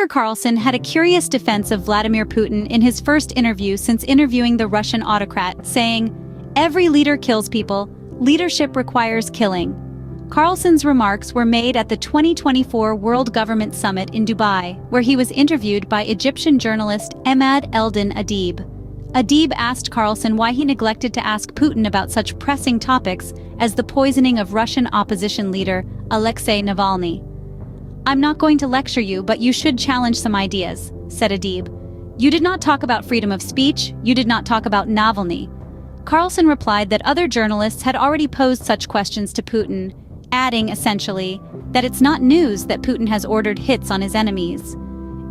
Carlson had a curious defense of Vladimir Putin in his first interview since interviewing the Russian autocrat, saying, "Every leader kills people. Leadership requires killing." Carlson's remarks were made at the 2024 World Government Summit in Dubai, where he was interviewed by Egyptian journalist Emad Eldin Adeeb. Adeeb asked Carlson why he neglected to ask Putin about such pressing topics as the poisoning of Russian opposition leader Alexei Navalny. "I'm not going to lecture you, but you should challenge some ideas," said Adeeb. "You did not talk about freedom of speech, you did not talk about Navlny." Carlson replied that other journalists had already posed such questions to Putin, adding, essentially, that it's not news that Putin has ordered hits on his enemies.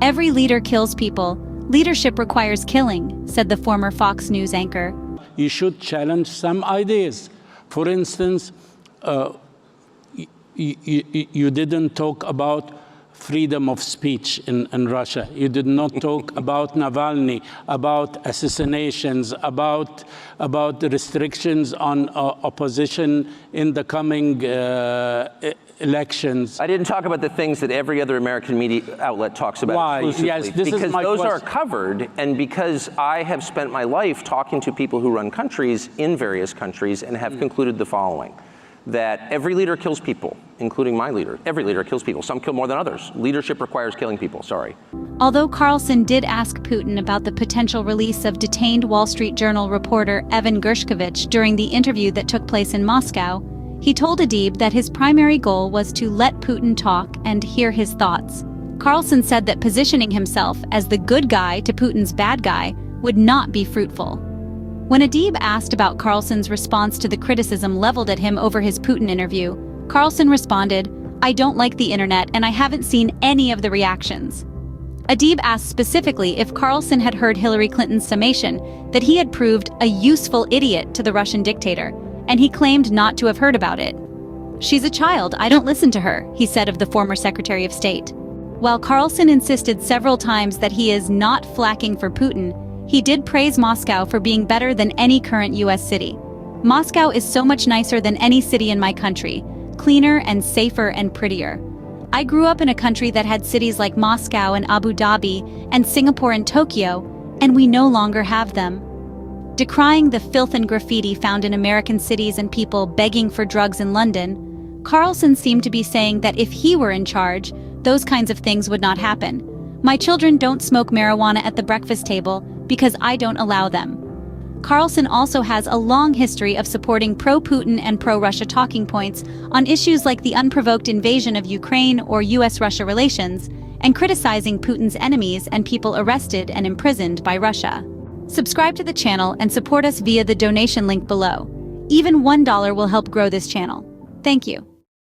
"Every leader kills people. Leadership requires killing," said the former Fox News anchor. You should challenge some ideas. For instance, you didn't talk about freedom of speech in Russia. You did not talk about Navalny, about assassinations, about the restrictions on opposition in the coming elections. I didn't talk about the things that every other American media outlet talks about. Why? Exclusively. Yes, this because is my those question. are covered, and because I have spent my life talking to people who run countries in various countries and have concluded the following: that every leader kills people, including my leader. Every leader kills people. Some kill more than others. Leadership requires killing people. Sorry. Although Carlson did ask Putin about the potential release of detained Wall Street Journal reporter Evan Gershkovich during the interview that took place in Moscow, he told Adeeb that his primary goal was to let Putin talk and hear his thoughts. Carlson said that positioning himself as the good guy to Putin's bad guy would not be fruitful. When Adeeb asked about Carlson's response to the criticism leveled at him over his Putin interview, Carlson responded, "I don't like the internet and I haven't seen any of the reactions." Adeeb asked specifically if Carlson had heard Hillary Clinton's summation that he had proved a useful idiot to the Russian dictator, and he claimed not to have heard about it. "She's a child, I don't listen to her," he said of the former Secretary of State. While Carlson insisted several times that he is not flacking for Putin, he did praise Moscow for being better than any current US city. "Moscow is so much nicer than any city in my country, cleaner and safer and prettier. I grew up in a country that had cities like Moscow and Abu Dhabi and Singapore and Tokyo, and we no longer have them." Decrying the filth and graffiti found in American cities and people begging for drugs in London, Carlson seemed to be saying that if he were in charge, those kinds of things would not happen. "My children don't smoke marijuana at the breakfast table because I don't allow them." Carlson also has a long history of supporting pro-Putin and pro-Russia talking points on issues like the unprovoked invasion of Ukraine or US-Russia relations, and criticizing Putin's enemies and people arrested and imprisoned by Russia. Subscribe to the channel and support us via the donation link below. Even $1 will help grow this channel. Thank you.